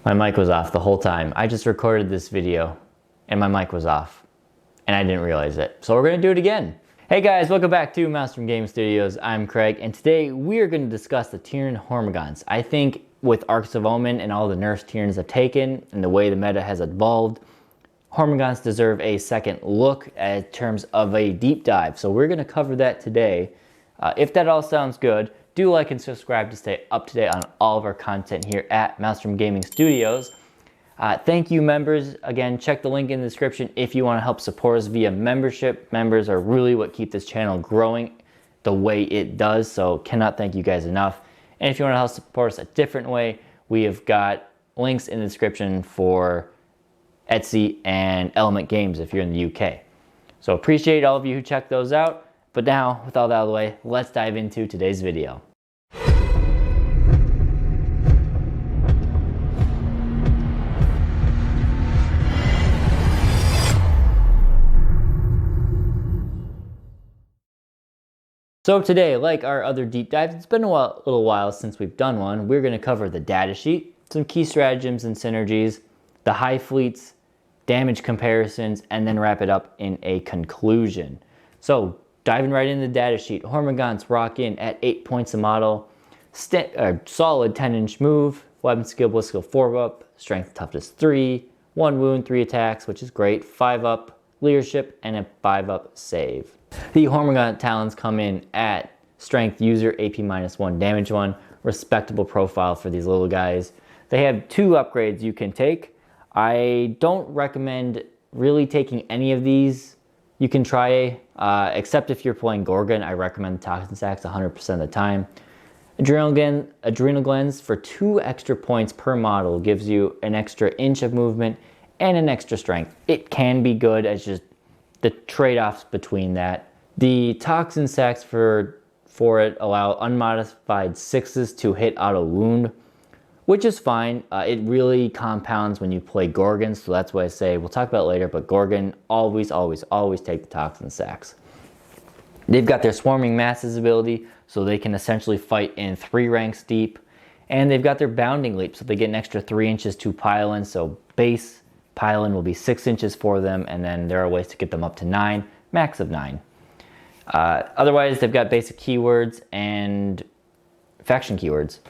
My mic was off the whole time. I just recorded this video and my mic was off and I didn't realize it. So we're gonna do it again. Hey guys, welcome back to Maelstrom Game Studios. I'm Craig and today we are gonna discuss the Tyranid Hormagaunts. I think with Arks of Omen and all the nerfs Tyranids have taken and the way the meta has evolved, Hormagaunts deserve a second look in terms of a deep dive. So we're gonna cover that today. If that all sounds good, do like and subscribe to stay up to date on all of our content here at Maelstrom Gaming Studios. Thank you, members. Again, check the link in the description if you want to help support us via membership. Members are really what keep this channel growing the way it does, so cannot thank you guys enough. And if you want to help support us a different way, we have got links in the description for Etsy and Element Games if you're in the UK. So appreciate all of you who checked those out. But now, with all that out of the way, let's dive into today's video. So today, like our other deep dives, it's been a little while since we've done one. We're going to cover the datasheet, some key stratagems and synergies, the high fleets, damage comparisons, and then wrap it up in a conclusion. So diving right into the datasheet, Hormagaunts rock in at 8 points a model, solid 10-inch move, weapon skill, bliss skill 4 up, strength toughness 3, 1 wound, 3 attacks, which is great, 5 up leadership, and a 5 up save. The Hormagaunt talents come in at strength user, AP -1, damage 1, respectable profile for these little guys. They have 2 upgrades you can take. I don't recommend really taking any of these. You can try, except if you're playing Gorgon, I recommend Toxin Sacks 100% of the time. Adrenal Glands for 2 extra points per model gives you an extra inch of movement and an extra strength. It can be good, as just the trade-offs between that. The Toxin Sacks for it allow unmodified 6s to hit auto wound, which is fine. It really compounds when you play Gorgons, so that's why I say, we'll talk about it later, but Gorgon, always take the Toxin Sacks. They've got their Swarming Masses ability, so they can essentially fight in 3 ranks deep, and they've got their Bounding Leap, so they get an extra 3 inches to pile in, so base pile in will be 6 inches for them, and then there are ways to get them up to 9, max of 9. Otherwise, they've got basic keywords and faction keywords.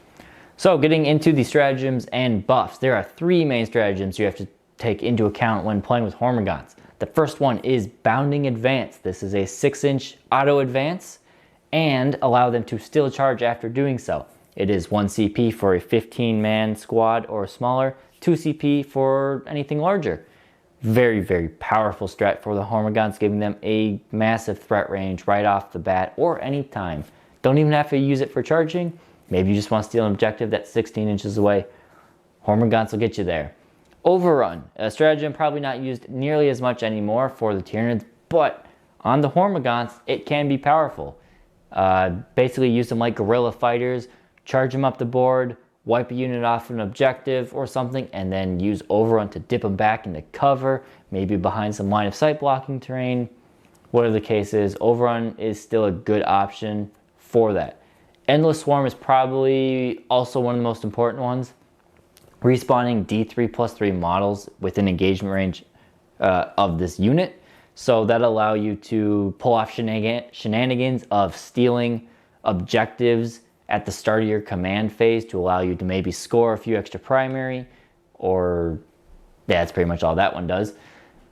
So getting into the stratagems and buffs, there are 3 main stratagems you have to take into account when playing with Hormagaunts. The first one is Bounding Advance. This is a 6-inch auto advance and allow them to still charge after doing so. It is 1 CP for a 15-man squad or smaller, 2 CP for anything larger. Very, very powerful strat for the Hormagaunts, giving them a massive threat range right off the bat or anytime. Don't even have to use it for charging. Maybe you just want to steal an objective that's 16 inches away. Hormagaunts will get you there. Overrun, a stratagem probably not used nearly as much anymore for the Tyranids, but on the Hormagaunts, it can be powerful. Basically use them like guerrilla fighters, charge them up the board, wipe a unit off an objective or something, and then use Overrun to dip them back into cover, maybe behind some line of sight blocking terrain. Whatever the case is, Overrun is still a good option for that. Endless Swarm is probably also one of the most important ones. Respawning D3+3 models within engagement range of this unit. So that'll allow you to pull off shenanigans of stealing objectives at the start of your command phase to allow you to maybe score a few extra primary, or yeah, that's pretty much all that one does.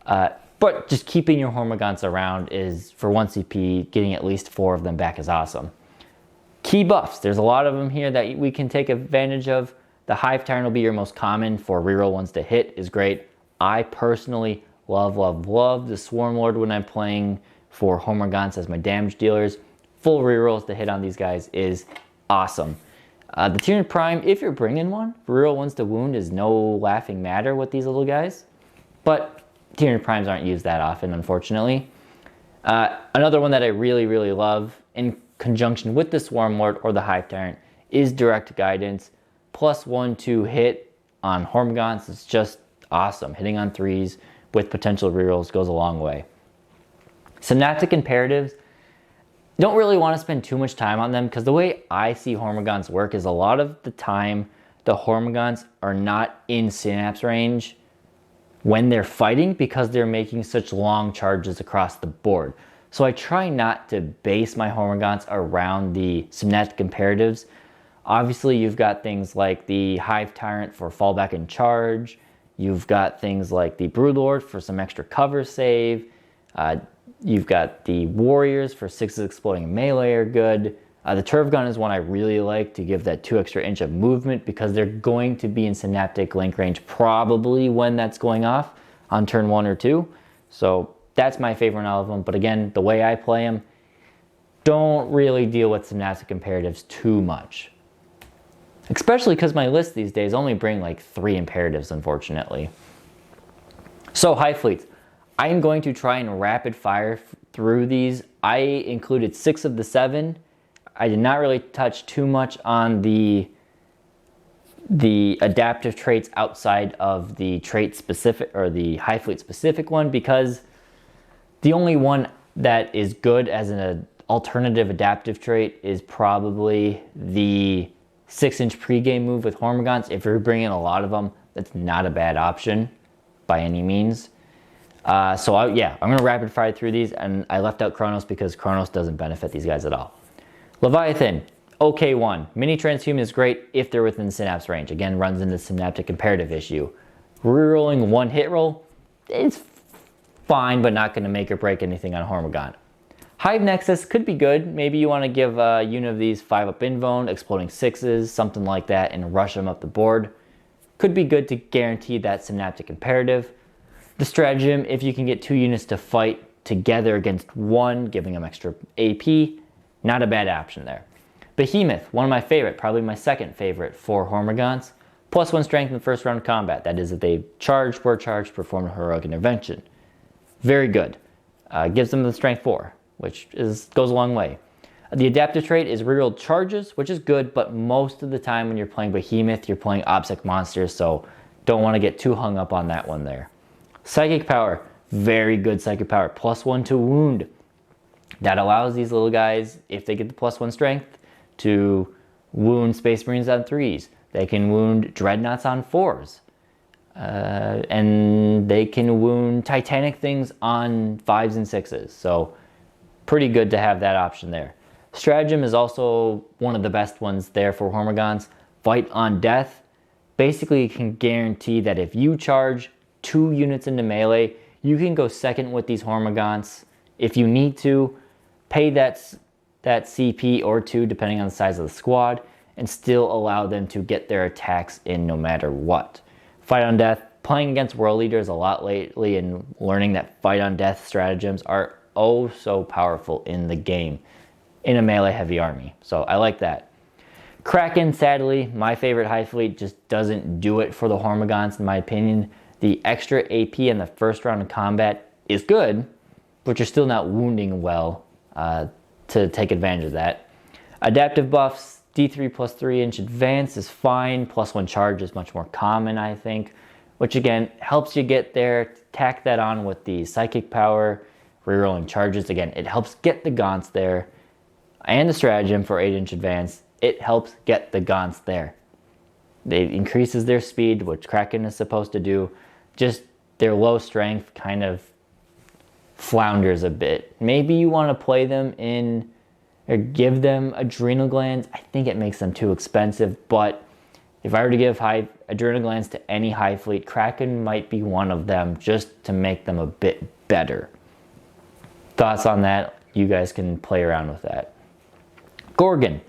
But just keeping your Hormagaunts around is, for 1 CP, getting at least 4 of them back is awesome. Key buffs, there's a lot of them here that we can take advantage of. The Hive Tyrant will be your most common for reroll ones to hit, is great. I personally love the Swarm Lord when I'm playing for Hormagaunts as my damage dealers. Full rerolls to hit on these guys is awesome. The Tyranid Prime, if you're bringing one, reroll ones to wound is no laughing matter with these little guys. But Tyranid Primes aren't used that often, unfortunately. Another one that I really love, in conjunction with the Swarm Lord or the Hive Tyrant, is Direct Guidance. +1 to hit on Hormagaunts is just awesome. Hitting on 3s with potential rerolls goes a long way. Synaptic Imperatives, don't really want to spend too much time on them because the way I see Hormagaunts work is a lot of the time the Hormagants are not in synapse range when they're fighting because they're making such long charges across the board. So I try not to base my Hormagants around the synaptic imperatives. Obviously, you've got things like the Hive Tyrant for fallback and charge. You've got things like the Broodlord for some extra cover save. You've got the Warriors for 6s exploding and melee are good. The Turf Gun is one I really like to give that 2 extra inch of movement because they're going to be in synaptic link range probably when that's going off on turn 1 or 2. So that's my favorite in all of them. But again, the way I play them, don't really deal with synaptic imperatives too much. Especially because my list these days only bring like 3 imperatives, unfortunately. So Hive Fleets. I am going to try and rapid fire through these. I included 6 of the 7. I did not really touch too much on the adaptive traits outside of the trait specific or the Hive Fleet specific one because the only one that is good as an alternative adaptive trait is probably the 6-inch pregame move with Hormagants. If you're bringing a lot of them, that's not a bad option by any means. I'm going to rapid fire through these, and I left out Kronos because Kronos doesn't benefit these guys at all. Leviathan, okay one. Mini Transhuman is great if they're within synapse range. Again, runs into the synaptic imperative issue. Rerolling 1 hit roll, it's fine, but not going to make or break anything on Hormagant. Hive Nexus could be good. Maybe you want to give a unit of these 5-up invuln, exploding 6s, something like that, and rush them up the board. Could be good to guarantee that synaptic imperative. The Stratagem, if you can get 2 units to fight together against 1, giving them extra AP, not a bad option there. Behemoth, one of my favorite, probably my second favorite for Hormagants. +1 strength in the first round of combat. That is if they charge, were charged, perform a heroic intervention. Very good. Gives them the strength 4, which goes a long way. The adaptive trait is rerolled charges, which is good, but most of the time when you're playing Behemoth, you're playing obsec monsters, so don't want to get too hung up on that one there. Psychic power, very good psychic power. +1 to wound. That allows these little guys, if they get the +1 strength, to wound Space Marines on 3s. They can wound Dreadnoughts on 4s. And they can wound Titanic things on 5s and 6s. So pretty good to have that option there. Stratagem is also one of the best ones there for Hormagants. Fight on death. Basically, you can guarantee that if you charge 2 units into melee, you can go second with these Hormagants. If you need to, pay that CP or 2, depending on the size of the squad, and still allow them to get their attacks in no matter what. Fight on death, playing against world leaders a lot lately and learning that fight on death stratagems are oh so powerful in the game in a melee heavy army. So I like that. Kraken, sadly, my favorite Hive Fleet, just doesn't do it for the Hormagants in my opinion. The extra AP in the first round of combat is good, but you're still not wounding well to take advantage of that. Adaptive buffs, D3 plus 3-inch advance is fine. +1 charge is much more common, I think, which again helps you get there. Tack that on with the psychic power, rerolling charges. Again, it helps get the Gaunts there. And the Stratagem for 8-inch advance, it helps get the Gaunts there. It increases their speed, which Kraken is supposed to do. Just their low strength kind of flounders a bit. Maybe you want to play them in or give them adrenal glands. I think it makes them too expensive, but if I were to give adrenal glands to any Hive Fleet, Kraken might be one of them just to make them a bit better. Thoughts on that? You guys can play around with that. Gorgon,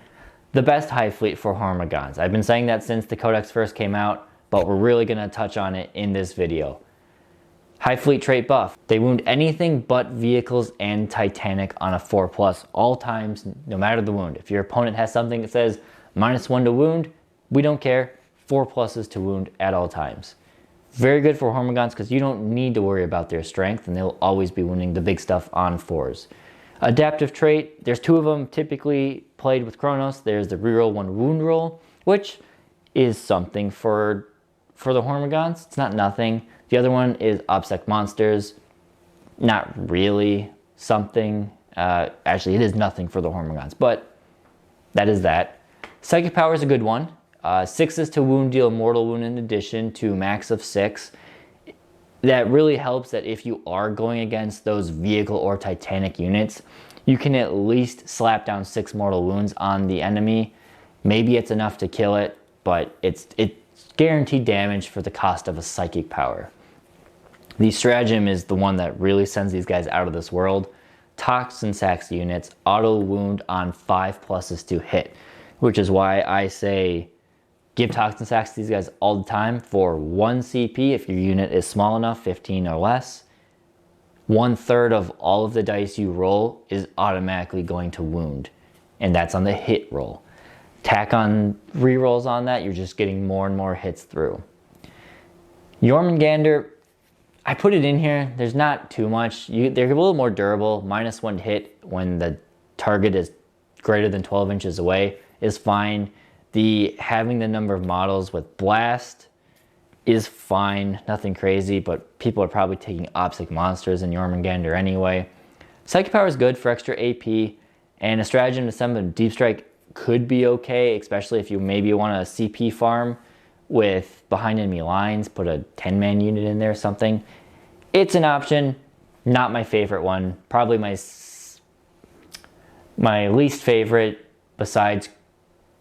the best Hive Fleet for Hormagants. I've been saying that since the Codex first came out, but we're really going to touch on it in this video. Hive Fleet trait buff. They wound anything but vehicles and Titanic on a 4+, all times, no matter the wound. If your opponent has something that says -1 to wound, we don't care. 4+ to wound at all times. Very good for Hormagants because you don't need to worry about their strength and they'll always be wounding the big stuff on 4s. Adaptive trait, there's 2 of them typically played with Kronos. There's the reroll 1 wound roll, which is something for the Hormagants. It's not nothing. The other one is obsec monsters. Not really something. Actually, it is nothing for the Hormagants, but that is that. Psychic power is a good one. 6 to wound deal mortal wound in addition to max of 6. That really helps that if you are going against those vehicle or titanic units, you can at least slap down 6 mortal wounds on the enemy. Maybe it's enough to kill it, but it's guaranteed damage for the cost of a psychic power. The Stratagem is the one that really sends these guys out of this world. Toxin Sacks units auto wound on 5+ to hit, which is why I say give Toxin Sacks to these guys all the time for 1 CP if your unit is small enough, 15 or less. 1/3 of all of the dice you roll is automatically going to wound, and that's on the hit roll. Tack on rerolls on that, you're just getting more and more hits through. Jormungandr, I put it in here. There's not too much. They're a little more durable. -1 to hit when the target is greater than 12 inches away is fine. Having the number of models with blast is fine, nothing crazy, but people are probably taking Opsic monsters in Jormungandr anyway. Psychic power is good for extra AP, and a stratagem to summon Deep Strike could be okay, especially if you maybe want a CP farm with behind enemy lines, put a 10-man unit in there or something. It's an option, not my favorite one. Probably my least favorite besides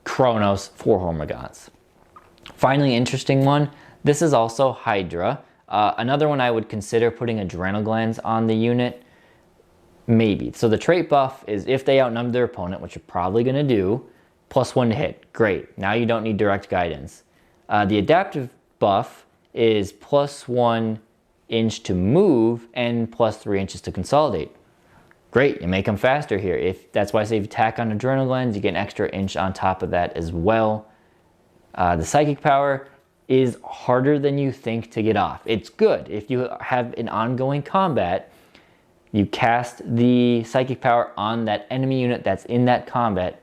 Kronos for Hormagants. Finally, interesting one. This is also Hydra. Another one I would consider putting Adrenal Glands on the unit. Maybe. So the trait buff is if they outnumber their opponent, which you're probably going to do, +1 to hit. Great. Now you don't need direct guidance. The adaptive buff is +1 inch to move and +3 inches to consolidate. Great, you make them faster here. That's why I say if you tack on Adrenal Glands, you get an extra inch on top of that as well. The psychic power is harder than you think to get off. It's good. If you have an ongoing combat, you cast the psychic power on that enemy unit that's in that combat,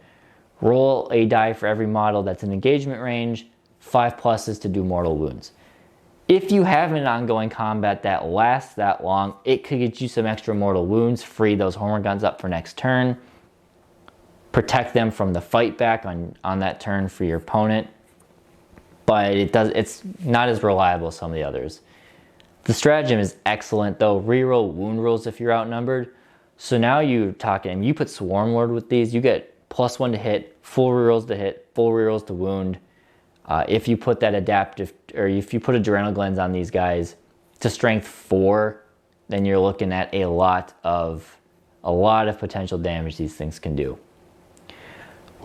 roll a die for every model that's in engagement range, 5+ to do mortal wounds. If you have an ongoing combat that lasts that long, it could get you some extra mortal wounds, free those Hormagants up for next turn, protect them from the fight back on that turn for your opponent, but it's not as reliable as some of the others. The stratagem is excellent though. Reroll wound rolls if you're outnumbered. So now you're talking, you put Swarm Lord with these, you get +1 to hit, full rerolls to hit, full rerolls to wound. If you put that adaptive, or if you put Adrenal Glands on these guys to strength 4, then you're looking at a lot of potential damage these things can do.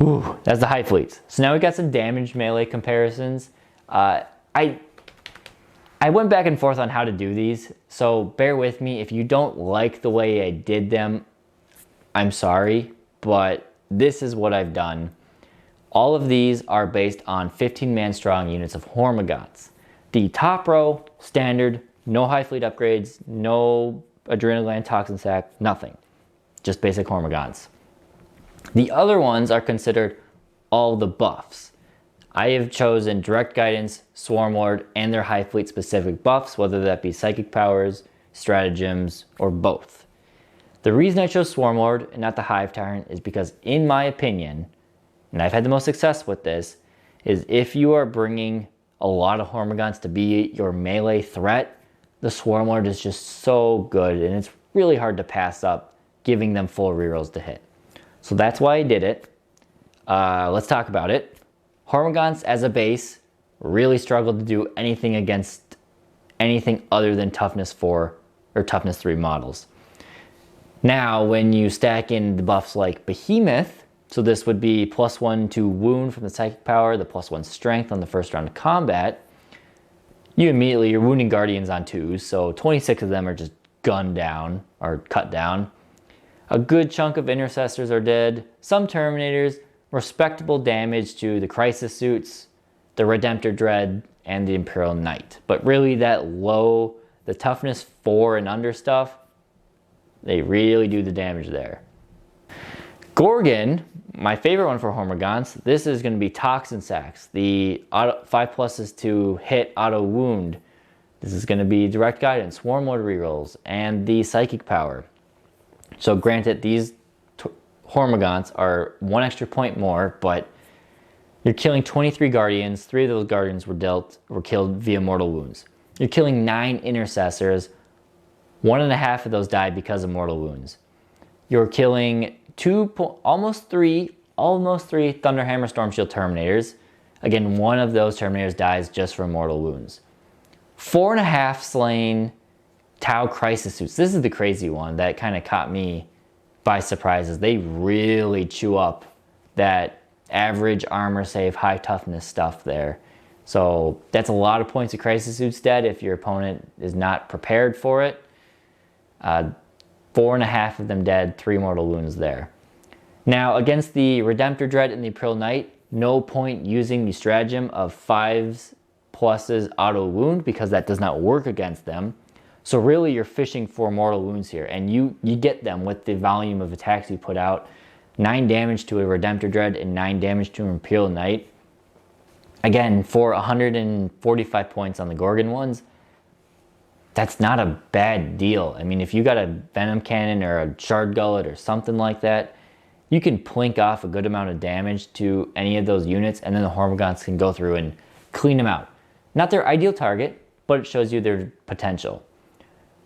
Ooh, that's the high fleets. So now we got some damage melee comparisons. I went back and forth on how to do these, so bear with me. If you don't like the way I did them, I'm sorry, but this is what I've done. All of these are based on 15-man strong units of Hormagants. The top row, standard, no high fleet upgrades, no Adrenal Gland, Toxin Sac, nothing. Just basic Hormagants. The other ones are considered all the buffs. I have chosen Direct Guidance, Swarm Lord, and their high fleet specific buffs, whether that be psychic powers, stratagems, or both. The reason I chose Swarm Lord and not the Hive Tyrant is because, in my opinion, and I've had the most success with this, is if you are bringing a lot of Hormagants to be your melee threat, the Swarm Lord is just so good, and it's really hard to pass up giving them full rerolls to hit. So that's why I did it. Let's talk about it. Hormagants as a base really struggle to do anything against anything other than toughness 4 or toughness 3 models. Now, when you stack in the buffs like Behemoth, so this would be +1 to wound from the psychic power, the +1 strength on the first round of combat, you're wounding Guardians on 2s, so 26 of them are just gunned down or cut down. A good chunk of Intercessors are dead, some Terminators, respectable damage to the Crisis Suits, the Redemptor Dread, and the Imperial Knight. But really that low, the toughness 4 and under stuff, they really do the damage there. Gorgon, my favorite one for Hormagants, this is going to be Toxin Sacs. The 5+ to hit auto wound. This is going to be Direct Guidance, Swarm Lord rerolls, and the Psychic Power. So granted, these Hormagants are 1 extra point more, but You're killing 23 Guardians. 3 of those Guardians were killed via mortal wounds. You're killing 9 Intercessors. 1.5 of those died because of mortal wounds. You're killing almost three Thunderhammer Stormshield Terminators. Again, 1 of those Terminators dies just from mortal wounds. 4.5 slain Tau Crisis Suits. This is the crazy one that kind of caught me by surprise, as they really chew up that average armor save, high toughness stuff there. So that's a lot of points of Crisis Suits dead if your opponent is not prepared for it. 4.5 of them dead, 3 mortal wounds there. Now against the Redemptor Dread and the Imperial Knight, no point using the stratagem of 5s pluses auto wound, because that does not work against them. So really you're fishing for mortal wounds here, and you get them with the volume of attacks you put out. 9 damage to a Redemptor Dread and 9 damage to an Imperial Knight. Again, for 145 points on the Gorgon ones, that's not a bad deal. I mean, if you got a Venom Cannon or a Shard Gullet or something like that, you can plink off a good amount of damage to any of those units, and then the Hormagaunts can go through and clean them out. Not their ideal target, but it shows you their potential.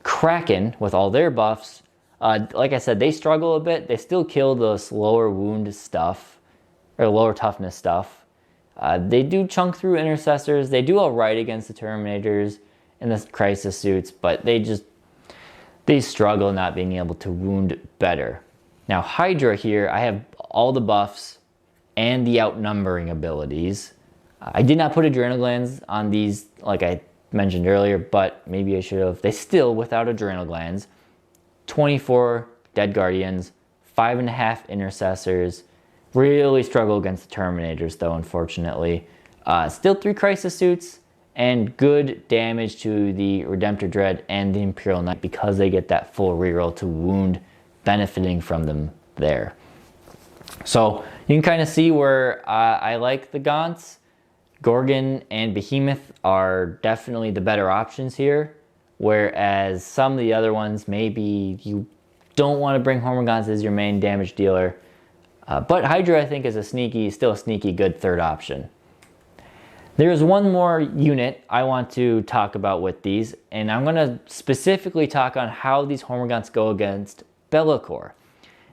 Kraken, with all their buffs, like I said, they struggle a bit. They still kill the lower wound stuff, or lower toughness stuff. They do chunk through Intercessors. They do all right against the Terminators and the Crisis Suits, but they struggle not being able to wound better. Now Hydra here, I have all the buffs and the outnumbering abilities. I did not put Adrenal Glands on these like I mentioned earlier, but maybe I should have. They still, without Adrenal Glands, 24 Dead Guardians, 5.5 Intercessors. Really struggle against the Terminators though, unfortunately. Still 3 Crisis Suits, and good damage to the Redemptor Dread and the Imperial Knight, because they get that full reroll to wound, benefiting from them there. So you can kind of see where I like the Gaunts. Gorgon and Behemoth are definitely the better options here, whereas some of the other ones, maybe you don't want to bring Hormagaunts as your main damage dealer. But Hydra, I think, is still a sneaky good third option. There's one more unit I want to talk about with these, and I'm going to specifically talk on how these Hormagaunts go against Be'lakor.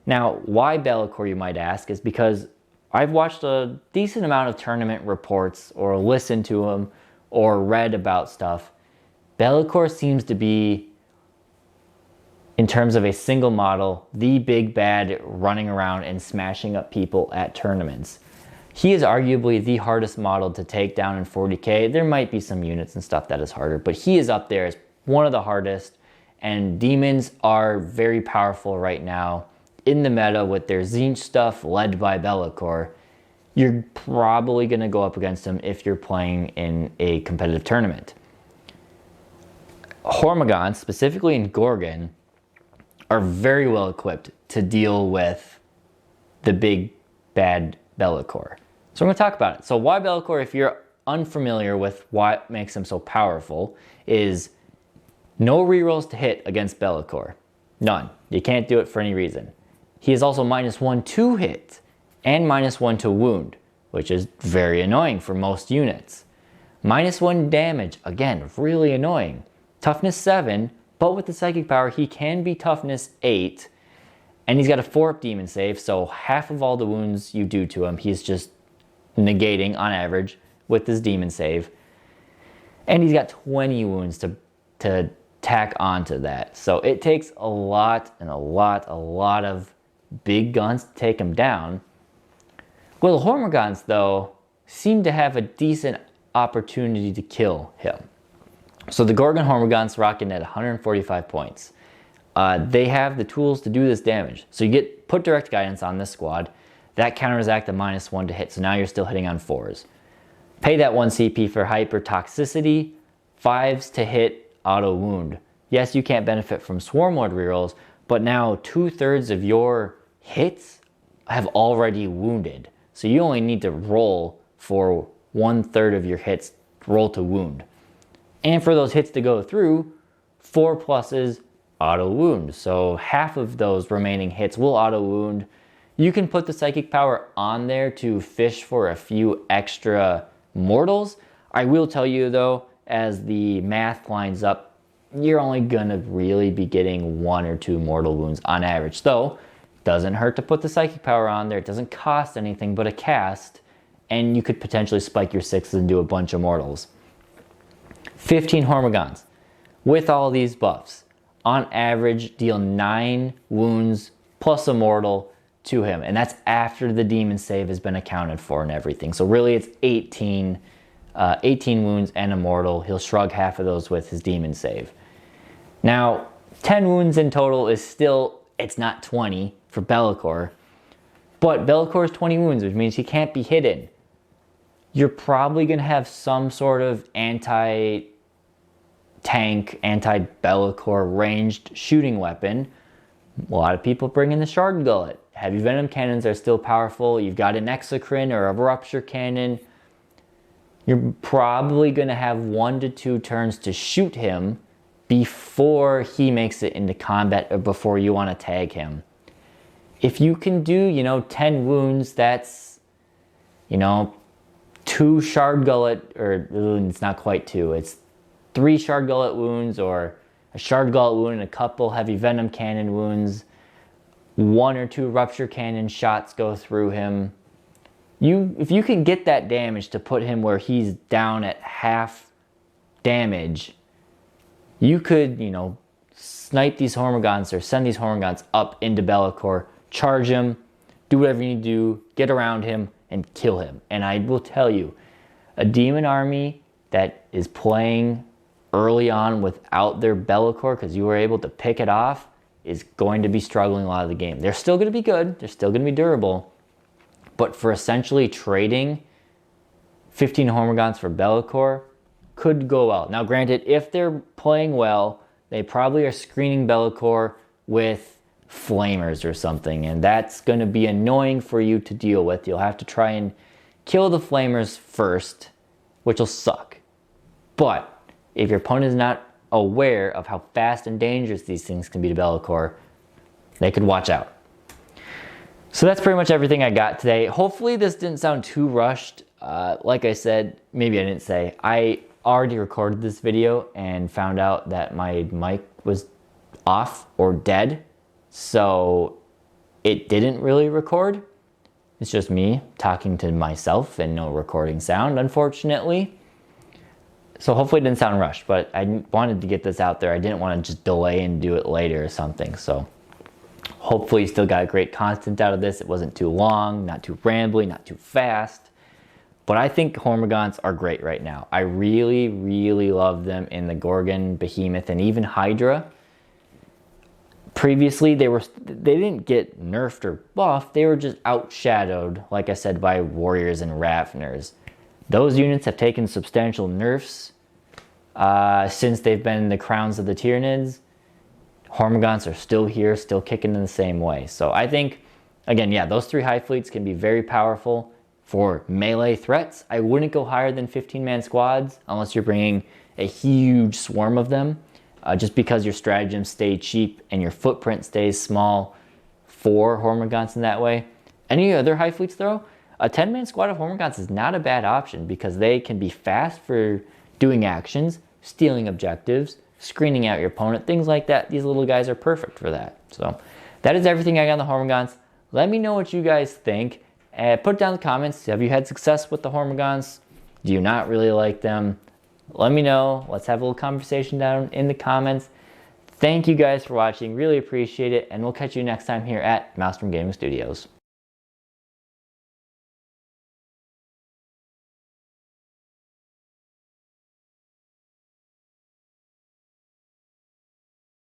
Now, why Be'lakor, you might ask, is because I've watched a decent amount of tournament reports, or listened to them, or read about stuff. Be'lakor seems to be, in terms of a single model, the big bad running around and smashing up people at tournaments. He is arguably the hardest model to take down in 40k. There might be some units and stuff that is harder, but he is up there as one of the hardest, and demons are very powerful right now in the meta with their Tzeentch stuff led by Be'lakor. You're probably going to go up against him if you're playing in a competitive tournament. Hormagaunts, specifically in Gorgon, are very well equipped to deal with the big bad Be'lakor. So I'm going to talk about it. So why Be'lakor, if you're unfamiliar with what makes him so powerful, is no rerolls to hit against Be'lakor. None. You can't do it for any reason. He is also -1 to hit and -1 to wound, which is very annoying for most units. -1 damage, again, really annoying. Toughness 7, but with the psychic power, he can be toughness 8, and he's got a 4-up demon save, so half of all the wounds you do to him, he's just negating on average with his demon save. And he's got 20 wounds to tack onto that. So it takes a lot of big guns to take him down. Well, the Hormagaunts, though, seem to have a decent opportunity to kill him. So the Gorgon Hormagaunts rocking at 145 points. They have the tools to do this damage. So you put direct guidance on this squad. That counters act a -1 to hit, so now you're still hitting on 4s. Pay that 1 CP for hyper toxicity, 5s to hit auto wound. Yes, you can't benefit from Swarm Lord rerolls, but now 2/3 of your hits have already wounded. So you only need to roll for 1/3 of your hits, roll to wound. And for those hits to go through, 4 pluses auto wound. So half of those remaining hits will auto wound. You can put the psychic power on there to fish for a few extra mortals. I will tell you though, as the math lines up, you're only gonna really be getting 1 or 2 mortal wounds on average. Though, doesn't hurt to put the psychic power on there. It doesn't cost anything but a cast, and you could potentially spike your 6s and do a bunch of mortals. 15 Hormagants. With all these buffs, on average, deal 9 wounds plus a mortal to him. And that's after the demon save has been accounted for and everything. So really it's 18 wounds and a mortal. He'll shrug half of those with his demon save. Now, 10 wounds in total is still, it's not 20 for Be'lakor. But Be'lakor is 20 wounds, which means he can't be hidden. You're probably going to have some sort of anti-tank, anti-Be'lakor ranged shooting weapon. A lot of people bring in the Shard Gullet. Heavy Venom Cannons are still powerful. You've got an Exocrine or a Rupture Cannon. You're probably going to have 1 to 2 turns to shoot him before he makes it into combat or before you want to tag him. If you can do, 10 wounds, that's, 2 Shard Gullet, or it's not quite 2, it's 3 Shard Gullet wounds, or a Shard Gullet wound and a couple Heavy Venom Cannon wounds. 1 or 2 Rupture Cannon shots go through him. If you can get that damage to put him where he's down at half damage, you could, snipe these Hormagants or send these Hormagants up into Be'lakor, charge him, do whatever you need to do, get around him, and kill him. And I will tell you, a demon army that is playing early on without their Be'lakor, because you were able to pick it off, is going to be struggling a lot of the game. They're still going to be good, they're still going to be durable, but for essentially trading 15 Hormagants for Be'lakor could go well. Now granted, if they're playing well, they probably are screening Be'lakor with Flamers or something, and that's going to be annoying for you to deal with. You'll have to try and kill the Flamers first, which will suck. But if your opponent is not aware of how fast and dangerous these things can be to Be'lakor, they could watch out. So that's pretty much everything I got today. Hopefully this didn't sound too rushed. Like I said, maybe I didn't say, I already recorded this video and found out that my mic was off or dead. So it didn't really record. It's just me talking to myself and no recording sound, unfortunately. So hopefully it didn't sound rushed, but I wanted to get this out there. I didn't want to just delay and do it later or something. So hopefully you still got great content out of this. It wasn't too long, not too rambly, not too fast. But I think Hormagants are great right now. I really, really love them in the Gorgon, Behemoth, and even Hydra. Previously, they didn't get nerfed or buffed. They were just outshadowed, like I said, by Warriors and Ravners. Those units have taken substantial nerfs since they've been in the crowns of the Tyranids. Hormagants are still here, still kicking in the same way. So I think, again, yeah, those 3 high fleets can be very powerful for melee threats. I wouldn't go higher than 15-man squads unless you're bringing a huge swarm of them, just because your stratagems stay cheap and your footprint stays small for Hormagants in that way. Any other high fleets though, a 10-man squad of Hormagants is not a bad option because they can be fast for doing actions, stealing objectives, screening out your opponent, things like that. These little guys are perfect for that. So that is everything I got on the Hormagants. Let me know what you guys think. Put it down in the comments. Have you had success with the Hormagants? Do you not really like them? Let me know. Let's have a little conversation down in the comments. Thank you guys for watching. Really appreciate it. And we'll catch you next time here at Maelstrom Gaming Studios.